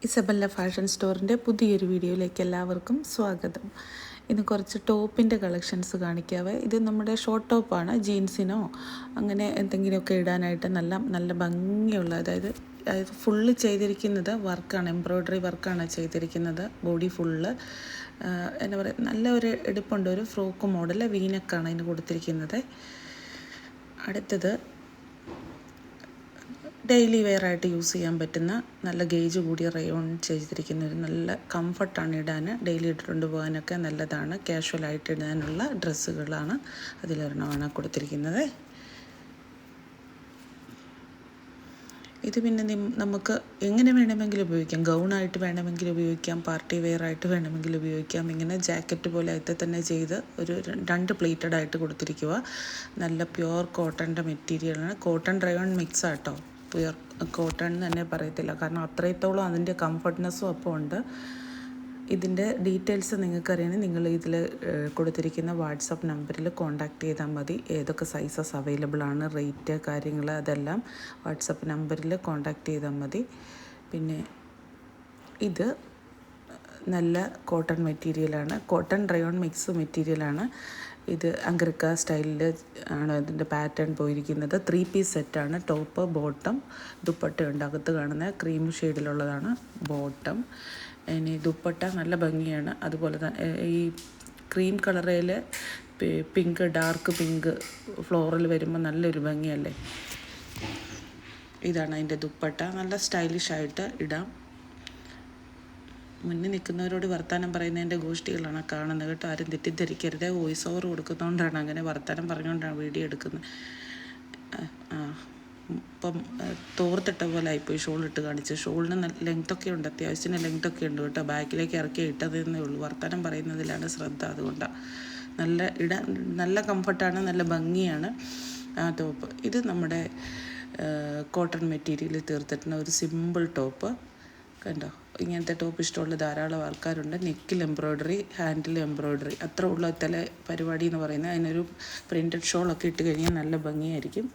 Isabella fashion സ്റ്റോറിൻ്റെ പുതിയൊരു വീഡിയോയിലേക്ക് എല്ലാവർക്കും സ്വാഗതം. ഇന്ന് കുറച്ച് ടോപ്പിൻ്റെ കളക്ഷൻസ് കാണിക്കാവേ. ഇത് നമ്മുടെ ഷോർട്ട് ടോപ്പാണ്. ജീൻസിനോ അങ്ങനെ എന്തെങ്കിലുമൊക്കെ ഇടാനായിട്ട് നല്ല ഭംഗിയുള്ള, അതായത് ഫുള്ള് ചെയ്തിരിക്കുന്നത് വർക്കാണ്, എംബ്രോയ്ഡറി വർക്കാണ് ചെയ്തിരിക്കുന്നത്. ബോഡി ഫുള്ള് എന്താ പറയുക, നല്ല ഒരു എടുപ്പുണ്ട്. ഒരു ഫ്രോക്ക് മോഡൽ വീനക്കാണ് ഇതിന് കൊടുത്തിരിക്കുന്നത്. അടുത്തത് ഡെയിലി വെയറായിട്ട് യൂസ് ചെയ്യാൻ പറ്റുന്ന നല്ല ഗേജ് കൂടിയ റയോൺ ചെയ്തിരിക്കുന്ന ഒരു നല്ല കംഫർട്ടാണ് ഇടാൻ. ഡെയിലി ഇട്ടുകൊണ്ട് പോകാനൊക്കെ നല്ലതാണ്. കാഷ്വലായിട്ട് ഇടാനുള്ള ഡ്രസ്സുകളാണ് അതിലൊരെണ്ണമാണ് കൊടുത്തിരിക്കുന്നത്. ഇത് പിന്നെ നമുക്ക് എങ്ങനെ വേണമെങ്കിലും ഉപയോഗിക്കാം. ഗൗണായിട്ട് വേണമെങ്കിൽ ഉപയോഗിക്കാം, പാർട്ടി വെയറായിട്ട് വേണമെങ്കിൽ ഉപയോഗിക്കാം. ഇങ്ങനെ ജാക്കറ്റ് പോലെ ആയിട്ട് തന്നെ ചെയ്ത് ഒരു 2 പ്ലേറ്റഡ് ആയിട്ട് കൊടുത്തിരിക്കുക. നല്ല പ്യുവർ കോട്ടൻ്റെ മെറ്റീരിയലാണ്. കോട്ടൺ റയോൺ മിക്സ് ആട്ടോ, പ്യുവർ കോട്ടൺ എന്ന് തന്നെ പറയത്തില്ല, കാരണം അത്രത്തോളം അതിൻ്റെ കംഫർട്ട്നെസ്സും അപ്പോൾ ഉണ്ട്. ഇതിൻ്റെ ഡീറ്റെയിൽസ് നിങ്ങൾക്കറിയണമെങ്കിൽ നിങ്ങൾ ഇതിൽ കൊടുത്തിരിക്കുന്ന വാട്സപ്പ് നമ്പറിൽ കോൺടാക്റ്റ് ചെയ്താൽ മതി. ഏതൊക്കെ സൈസസ് അവൈലബിൾ ആണ്, റേറ്റ്, കാര്യങ്ങൾ അതെല്ലാം വാട്സപ്പ് നമ്പറിൽ കോൺടാക്റ്റ് ചെയ്താൽ മതി. പിന്നെ ഇത് നല്ല കോട്ടൺ മെറ്റീരിയലാണ്, കോട്ടൺ റയോൺ മിക്സ് മെറ്റീരിയലാണ്. ഇത് അങ്കർക്ക സ്റ്റൈലിൽ ആണ് ഇതിൻ്റെ പാറ്റേൺ പോയിരിക്കുന്നത്. 3 പീസ് സെറ്റാണ്. ടോപ്പ്, ബോട്ടം, ദുപ്പട്ടയുണ്ട്. അകത്ത് കാണുന്ന ക്രീം ഷെയ്ഡിലുള്ളതാണ് ബോട്ടം. ഇനി ദുപ്പട്ട നല്ല ഭംഗിയാണ്. അതുപോലെ തന്നെ ഈ ക്രീം കളറിൽ പിങ്ക്, ഡാർക്ക് പിങ്ക് ഫ്ലോറൽ വരുമ്പോൾ നല്ലൊരു ഭംഗിയല്ലേ. ഇതാണ് അതിൻ്റെ ദുപ്പട്ട. നല്ല സ്റ്റൈലിഷായിട്ട് ഇടാം. മുന്നിൽ നിൽക്കുന്നവരോട് വർത്തമാനം പറയുന്നതിൻ്റെ ഗോഷ്ഠികളാണ് കാണുന്നത് കേട്ടോ. ആരും തെറ്റിദ്ധരിക്കരുത്. വോയിസ് ഓവർ കൊടുക്കുന്നതുകൊണ്ടാണ്, അങ്ങനെ വർത്തമാനം പറഞ്ഞുകൊണ്ടാണ് വീഡിയോ എടുക്കുന്നത്. ഇപ്പം തോർത്തിട്ട പോലെ ആയിപ്പോയി ഷോളിട്ട് കാണിച്ച്. ഷോളിന് ലെങ്ത്തൊക്കെ ഉണ്ട്, അത്യാവശ്യത്തിന് ലെങ്ത്തൊക്കെ ഉണ്ട് കേട്ടോ. ബാക്കിലേക്ക് ഇറക്കി ഇട്ടതെന്നേ ഉള്ളൂ. വർത്തമാനം പറയുന്നതിലാണ് ശ്രദ്ധ, അതുകൊണ്ടാണ്. നല്ല കംഫർട്ടാണ്, നല്ല ഭംഗിയാണ് ആ ടോപ്പ്. ഇത് നമ്മുടെ കോട്ടൺ മെറ്റീരിയൽ തീർത്തിട്ടുള്ള ഒരു സിമ്പിൾ ടോപ്പ് കണ്ടോ. ഇങ്ങനത്തെ ടോപ്പ് ഇഷ്ടമുള്ള ധാരാളം ആൾക്കാരുണ്ട്. നെക്കിൽ എംബ്രോയ്ഡറി, ഹാൻഡിൽ എംബ്രോയ്ഡറി, അത്ര ഉള്ള തല പരിപാടി എന്ന് പറയുന്നത്. അതിനൊരു പ്രിൻറ്റഡ് ഷോളൊക്കെ ഇട്ട് കഴിഞ്ഞാൽ നല്ല ഭംഗിയായിരിക്കും.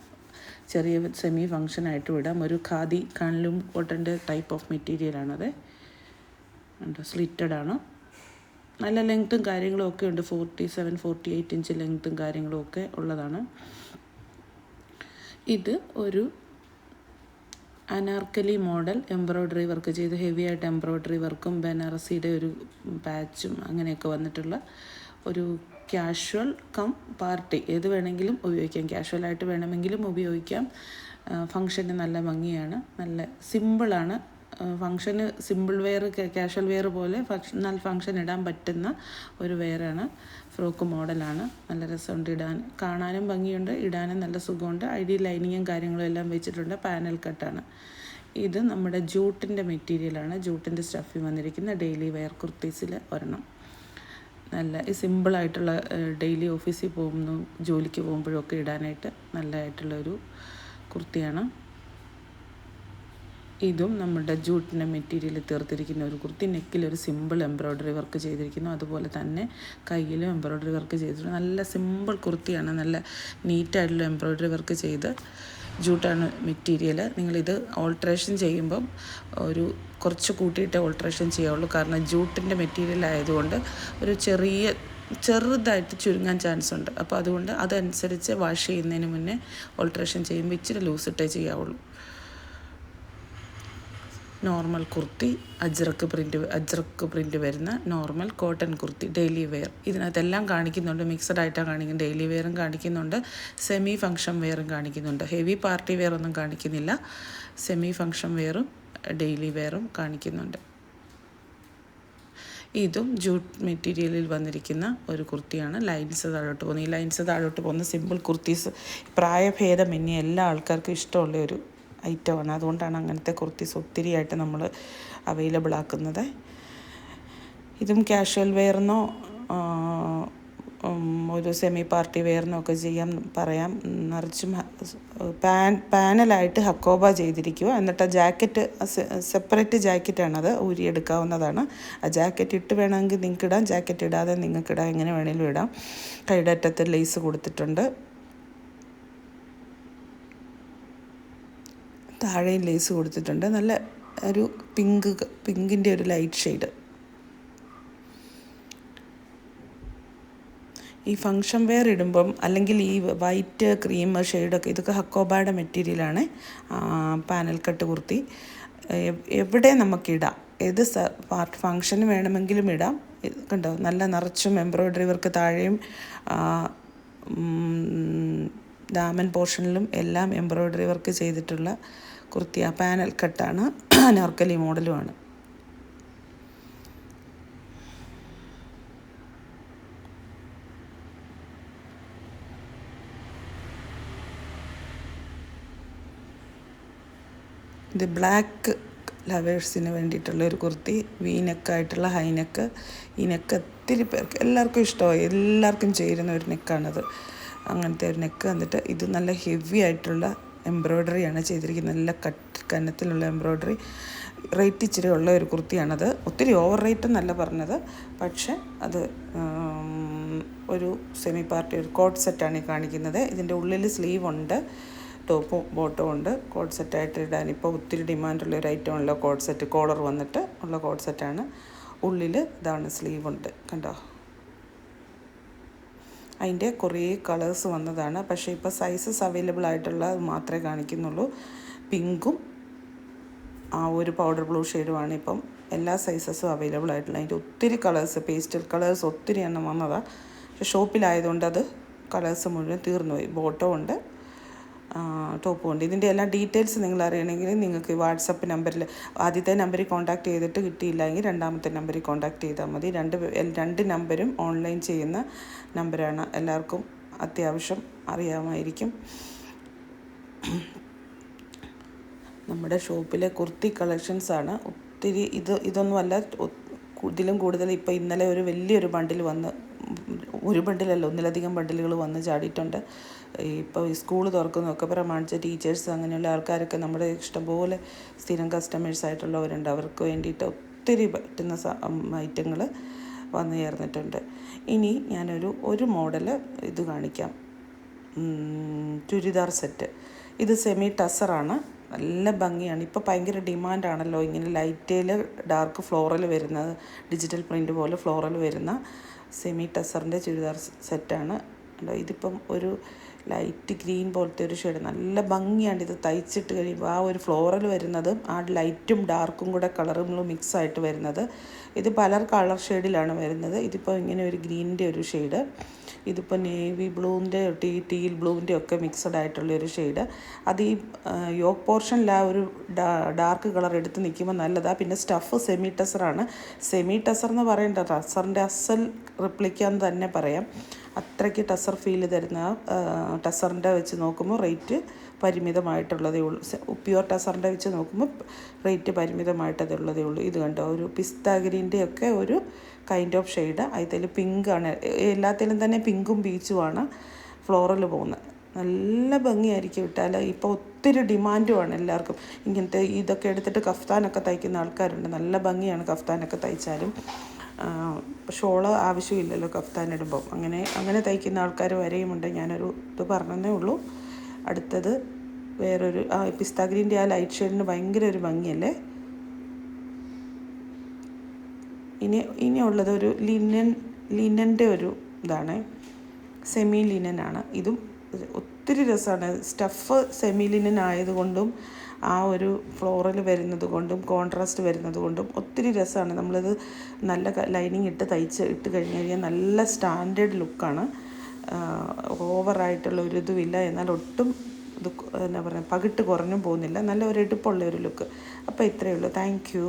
ചെറിയ സെമി ഫങ്ഷനായിട്ട് വിടാം. ഒരു ഖാദി കാൻലൂം കോട്ടൻ്റെ ടൈപ്പ് ഓഫ് മെറ്റീരിയലാണത്. ഉണ്ടോ, സ്ലിറ്റഡ് ആണ്. നല്ല ലെങ്ത്തും കാര്യങ്ങളും ഒക്കെ ഉണ്ട്. 47-48 ഇഞ്ച് ലെങ്ത്തും കാര്യങ്ങളും ഒക്കെ ഉള്ളതാണ്. ഇത് ഒരു അനാർക്കലി മോഡൽ എംബ്രോയ്ഡറി വർക്ക് ചെയ്ത്, ഹെവി ആയിട്ട് എംബ്രോയ്ഡറി വർക്കും ബനാറസിയുടെ ഒരു പാച്ചും അങ്ങനെയൊക്കെ വന്നിട്ടുള്ള ഒരു കാഷ്വൽ പാർട്ടി ഏത് വേണമെങ്കിലും ഉപയോഗിക്കാം. കാഷ്വലായിട്ട് വേണമെങ്കിലും ഉപയോഗിക്കാം. ഫങ്ഷന് നല്ല ഭംഗിയാണ്, നല്ല സിമ്പിളാണ്. ഫങ്ഷന് സിമ്പിൾ വെയർ, കാഷ്വൽ വെയർ പോലെ ഫങ്ഷൻ ഇടാൻ പറ്റുന്ന ഒരു വെയറാണ്. ഫ്രോക്ക് മോഡലാണ്. നല്ല രസമുണ്ട് ഇടാൻ, കാണാനും ഭംഗിയുണ്ട്, ഇടാനും നല്ല സുഖമുണ്ട്. ലൈനിങ്ങും കാര്യങ്ങളും എല്ലാം വെച്ചിട്ടുണ്ട്. പാനൽ കട്ടാണ്. ഇത് നമ്മുടെ ജൂട്ടിൻ്റെ മെറ്റീരിയലാണ്. ജൂട്ടിൻ്റെ സ്റ്റഫിൽ വന്നിരിക്കുന്ന ഡെയിലി വെയർ കുർത്തീസിൽ ഒരെണ്ണം. നല്ല സിമ്പിളായിട്ടുള്ള ഡെയിലി ഓഫീസിൽ പോകുന്നു, ജോലിക്ക് പോകുമ്പോഴൊക്കെ ഇടാനായിട്ട് നല്ലതായിട്ടുള്ളൊരു കുർത്തിയാണ്. ഇതും നമ്മുടെ ജൂട്ടിൻ്റെ മെറ്റീരിയൽ തീർത്തിരിക്കുന്ന ഒരു കുർത്തി. നെക്കിലൊരു സിമ്പിൾ എംബ്രോയ്ഡറി വർക്ക് ചെയ്തിരിക്കുന്നു. അതുപോലെ തന്നെ കയ്യിലും എംബ്രോയ്ഡറി വർക്ക് ചെയ്തിട്ടുണ്ട്. നല്ല സിമ്പിൾ കുർത്തിയാണ്. നല്ല നീറ്റായിട്ടുള്ള എംബ്രോയ്ഡറി വർക്ക് ചെയ്ത് ജൂട്ടാണ് മെറ്റീരിയൽ. നിങ്ങളിത് ഓൾട്രേഷൻ ചെയ്യുമ്പം കുറച്ച് കൂട്ടിയിട്ടേ ഓൾട്രേഷൻ ചെയ്യാവുള്ളൂ. കാരണം ജൂട്ടിൻ്റെ മെറ്റീരിയൽ ആയതുകൊണ്ട് ഒരു ചെറുതായിട്ട് ചുരുങ്ങാൻ ചാൻസ് ഉണ്ട്. അപ്പോൾ അതുകൊണ്ട് അതനുസരിച്ച് വാഷ് ചെയ്യുന്നതിന് മുന്നേ ഓൾട്രേഷൻ ചെയ്യുമ്പോൾ ഇച്ചിരി ലൂസിട്ടേ ചെയ്യാവുള്ളൂ. നോർമൽ കുർത്തി, അജ്രക്ക് പ്രിൻറ്റ് വരുന്ന normal cotton kurti, daily wear. ഇതിനകത്തെല്ലാം കാണിക്കുന്നുണ്ട്. മിക്സഡ് ആയിട്ടാണ് കാണിക്കുന്നത്. ഡെയിലി വെയറും കാണിക്കുന്നുണ്ട്, സെമി ഫങ്ഷൻ വെയറും കാണിക്കുന്നുണ്ട്. ഹെവി പാർട്ടി വെയർ ഒന്നും കാണിക്കുന്നില്ല. സെമി ഫങ്ഷൻ വെയറും ഡെയിലി വെയറും കാണിക്കുന്നുണ്ട്. ഇതും ജൂട്ട് മെറ്റീരിയലിൽ വന്നിരിക്കുന്ന ഒരു കുർത്തിയാണ്. ലൈൻസ് താഴോട്ട് പോകുന്നു. ഈ ലൈൻസ് താഴോട്ട് പോകുന്ന സിമ്പിൾ കുർത്തീസ് പ്രായഭേദമന്യേ എല്ലാ ആൾക്കാർക്കും ഇഷ്ടമുള്ള ഒരു ഐറ്റമാണ്. അതുകൊണ്ടാണ് അങ്ങനത്തെ കുർത്തീസ് ഒത്തിരിയായിട്ട് നമ്മൾ അവൈലബിൾ ആക്കുന്നത്. ഇതും കാഷ്വൽ വെയറിനോ ഒരു സെമി പാർട്ടി വെയറിനോ ഒക്കെ പറയാം. നിറച്ചും പാനലായിട്ട് ഹക്കോബ ചെയ്തിരിക്കുക. എന്നിട്ട് ജാക്കറ്റ് സെപ്പറേറ്റ് ജാക്കറ്റാണത്, ഊരിയെടുക്കാവുന്നതാണ്. ആ ജാക്കറ്റ് ഇട്ട് വേണമെങ്കിൽ നിങ്ങൾക്ക് ഇടാം, ജാക്കറ്റ് ഇടാതെ നിങ്ങൾക്കിടാം, എങ്ങനെ വേണമെങ്കിലും ഇടാം. കൈയുടെ അറ്റത്ത് ലേസ് കൊടുത്തിട്ടുണ്ട്. താഴെയും ലേസ് കൊടുത്തിട്ടുണ്ട്. നല്ല ഒരു പിങ്കിൻ്റെ ഒരു ലൈറ്റ് ഷെയ്ഡ്. ഈ ഫങ്ഷൻ വെയർ ഇടുമ്പം അല്ലെങ്കിൽ ഈ വൈറ്റ് ക്രീം ഷെയ്ഡൊക്കെ ഇതൊക്കെ ഹക്കോബയുടെ മെറ്റീരിയലാണ്. പാനൽ കട്ട് കുർത്തി എവിടെ നമുക്കിടാം, ഏത് ഫങ്ഷന് വേണമെങ്കിലും ഇടാം. കണ്ടോ, നല്ല നിറച്ചും എംബ്രോയ്ഡറി വർക്ക് താഴെയും ദാമൻ പോർഷനിലും എല്ലാം എംബ്രോയ്ഡറി വർക്ക് ചെയ്തിട്ടുള്ള കുർത്തി. ആ പാനൽ കട്ടാണ്, അനാർക്കലി മോഡലുമാണ്. ഇത് ബ്ലാക്ക് ലവേഴ്സിന് വേണ്ടിയിട്ടുള്ള ഒരു കുർത്തി, വീനെക്കായിട്ടുള്ള ഹൈനെക്ക്. ഈ നെക്ക് ഒത്തിരി പേർക്ക് എല്ലാവർക്കും ഇഷ്ടമായി, എല്ലാവർക്കും ചേരുന്ന ഒരു നെക്കാണത്. അങ്ങനത്തെ ഒരു നെക്ക്. എന്നിട്ട് ഇത് നല്ല ഹെവി ആയിട്ടുള്ള എംബ്രോയ്ഡറിയാണ് ചെയ്തിരിക്കുന്നത്, നല്ല കനത്തിലുള്ള എംബ്രോയ്ഡറി. റേറ്റ് ഇച്ചിരി ഉള്ള ഒരു കുർത്തിയാണത്. ഒത്തിരി ഓവർ റേറ്റ് എന്നല്ല പറഞ്ഞത്, പക്ഷേ അത് ഒരു സെമി പാർട്ടി ഒരു കോട്ട് സെറ്റാണ് ഈ കാണിക്കുന്നത്. ഇതിൻ്റെ ഉള്ളിൽ സ്ലീവ് ഉണ്ട്, ടോപ്പും ബോട്ടും ഉണ്ട്. കോട്ട് സെറ്റായിട്ട് ഇടാൻ ഇപ്പോൾ ഒത്തിരി ഡിമാൻഡുള്ള ഒരു ഐറ്റം ഉള്ള കോട്ട് സെറ്റ്, കോളർ വന്നിട്ട് ഉള്ള കോട്ട് സെറ്റാണ്. ഉള്ളിൽ ഇതാണ് സ്ലീവ് ഉണ്ട്, കണ്ടോ. അതിൻ്റെ കുറേ കളേഴ്സ് വന്നതാണ്, പക്ഷേ ഇപ്പോൾ സൈസസ് അവൈലബിൾ ആയിട്ടുള്ള മാത്രമേ കാണിക്കുന്നുള്ളൂ. പിങ്കും ആ ഒരു പൗഡർ ബ്ലൂ ഷെയ്ഡുമാണ് ഇപ്പം എല്ലാ സൈസസും അവൈലബിൾ ആയിട്ടുള്ള. അതിൻ്റെ ഒത്തിരി കളേഴ്സ്, പേസ്റ്റൽ കളേഴ്സ് ഒത്തിരി എണ്ണം വന്നതാണ്. പക്ഷേ ഷോപ്പിലായതുകൊണ്ട് അത് കളേഴ്സ് മുഴുവൻ തീർന്നുപോയി. ബോട്ടോ ഉണ്ട്, ടോപ്പും ഉണ്ട്. ഇതിൻ്റെ എല്ലാ ഡീറ്റെയിൽസ് നിങ്ങൾ അറിയണമെങ്കിൽ നിങ്ങൾക്ക് വാട്സപ്പ് നമ്പറിൽ ആദ്യത്തെ നമ്പറിൽ കോൺടാക്ട് ചെയ്തിട്ട് കിട്ടിയില്ലെങ്കിൽ രണ്ടാമത്തെ നമ്പറിൽ കോൺടാക്ട് ചെയ്താൽ മതി. രണ്ട് നമ്പരും ഓൺലൈൻ ചെയ്യുന്ന നമ്പറാണ്, എല്ലാവർക്കും അത്യാവശ്യം അറിയാമായിരിക്കും. നമ്മുടെ ഷോപ്പിലെ കുർത്തി കളക്ഷൻസാണ് ഒത്തിരി. ഇതൊന്നുമല്ല, ഇതിലും കൂടുതൽ. ഇപ്പോൾ ഇന്നലെ ഒരു വലിയൊരു ബണ്ടിൽ വന്ന്, ഒരു ബണ്ടിലല്ല ഒന്നിലധികം ബണ്ടിലുകൾ വന്ന് ചാടിയിട്ടുണ്ട്. ഇപ്പോൾ ഈ സ്കൂൾ തുറക്കുന്നതൊക്കെ പ്രമാണിച്ച് ടീച്ചേഴ്സ് അങ്ങനെയുള്ള ആൾക്കാരൊക്കെ നമ്മുടെ ഇഷ്ടംപോലെ സ്ഥിരം കസ്റ്റമേഴ്സ് ആയിട്ടുള്ളവരുണ്ട്. അവർക്ക് വേണ്ടിയിട്ട് ഒത്തിരി പറ്റുന്ന ഐറ്റങ്ങൾ വന്നു ചേർന്നിട്ടുണ്ട്. ഇനി ഞാനൊരു മോഡൽ ഇത് കാണിക്കാം, ചുരിദാർ സെറ്റ്. ഇത് സെമി ടസറാണ്, നല്ല ഭംഗിയാണ്. ഇപ്പോൾ ഭയങ്കര ഡിമാൻഡാണല്ലോ ഇങ്ങനെ ലൈറ്റേൽ ഡാർക്ക് ഫ്ലോറൽ വരുന്നത്, ഡിജിറ്റൽ പ്രിൻ്റ് പോലെ ഫ്ലോറൽ വരുന്ന സെമി ടസറിൻ്റെ ചുരിദാർ സെറ്റാണ്. ഇതിപ്പം ഒരു ലൈറ്റ് ഗ്രീൻ പോലത്തെ ഒരു ഷെയ്ഡ്, നല്ല ഭംഗിയാണ്. ഇത് തയ്ച്ചിട്ട് കഴിയുമ്പോൾ ആ ഒരു ഫ്ലോറൽ വരുന്നതും ആ ലൈറ്റും ഡാർക്കും കൂടെ കളറുകളും മിക്സ് ആയിട്ട് വരുന്നത്. ഇത് പല കളർ ഷെയ്ഡിലാണ് വരുന്നത്. ഇതിപ്പോൾ ഇങ്ങനെ ഒരു ഗ്രീനിൻ്റെ ഒരു ഷെയ്ഡ്, ഇതിപ്പോൾ നേവി ബ്ലൂവിൻ്റെ ടീൽ ബ്ലൂവിൻ്റെ ഒക്കെ മിക്സഡ് ആയിട്ടുള്ളൊരു ഷെയ്ഡ്. അത് ഈ യോക്ക് പോർഷനിൽ ആ ഒരു ഡാർക്ക് കളർ എടുത്ത് നിൽക്കുമ്പോൾ നല്ലതാണ്. പിന്നെ സ്റ്റഫ് സെമി ടസറാണ്. സെമി ടസർ എന്ന് പറയേണ്ട, ടസറിൻ്റെ അസൽ റിപ്ലിക്കാന്ന് തന്നെ പറയാം. അത്രയ്ക്ക് ടസർ ഫീൽ തരുന്ന ടസറിൻ്റെ വെച്ച് നോക്കുമ്പോൾ റേറ്റ് പരിമിതമായിട്ടുള്ളതേ ഉള്ളൂ. പ്യുവർ ടസറിൻ്റെ വെച്ച് നോക്കുമ്പോൾ റേറ്റ് പരിമിതമായിട്ടതേ ഉള്ളതേ ഉള്ളൂ. ഇത് കണ്ടോ, ഒരു പിസ്ത ഗ്രീൻ്റെ ഒക്കെ ഒരു കൈൻഡ് ഓഫ് ഷെയ്ഡ്. അതിൽ പിങ്കാണ്, എല്ലാത്തിലും തന്നെ പിങ്കും പീച്ചുമാണ് ഫ്ലോറൽ പോകുന്നത്. നല്ല ഭംഗിയായിരിക്കും ഇട്ടാൽ. ഇപ്പോൾ ഒത്തിരി ഡിമാൻഡുമാണ് എല്ലാവർക്കും. ഇങ്ങനത്തെ ഇതൊക്കെ എടുത്തിട്ട് കഫ്താനൊക്കെ തയ്ക്കുന്ന ആൾക്കാരുണ്ട്. നല്ല ഭംഗിയാണ് കഫ്താനൊക്കെ തയ്ച്ചാലും. ഷോള് ആവശ്യമില്ലല്ലോ കഫ്താൻ ഇടുമ്പം. അങ്ങനെ തയ്ക്കുന്ന ആൾക്കാർ വരെയുമുണ്ട്. ഞാനൊരു ഇത് പറഞ്ഞതേ ഉള്ളൂ. അടുത്തത് വേറൊരു പിസ്ത ഗ്രീൻ്റെ ആ ലൈറ്റ് ഷെയ്ഡിന് ഭയങ്കര ഒരു ഭംഗിയല്ലേ. ഇനിയുള്ളത് ഒരു ലിനൻ്റെ ഒരു ഇതാണ്, സെമി ലിനനാണ്. ഇതും ഒത്തിരി രസമാണ്. സ്റ്റഫ് സെമി ലിനൻ ആയതുകൊണ്ടും ആ ഒരു ഫ്ലോറൽ വരുന്നത് കൊണ്ടും കോൺട്രാസ്റ്റ് വരുന്നത് കൊണ്ടും ഒത്തിരി രസമാണ്. നമ്മളിത് നല്ല ലൈനിങ് ഇട്ട് ഇട്ട് കഴിഞ്ഞ് കഴിഞ്ഞാൽ നല്ല സ്റ്റാൻഡേർഡ് ലുക്കാണ്. ഓവറായിട്ടുള്ള ഒരു ഇതുമില്ല, എന്നാൽ ഒട്ടും ഇത് എന്താ പറയുക പകിട്ട് കുറഞ്ഞും പോകുന്നില്ല. നല്ല ഒരു എടുപ്പുള്ള ഒരു ലുക്ക്. അപ്പോൾ ഇത്രയേ ഉള്ളൂ. Thank you.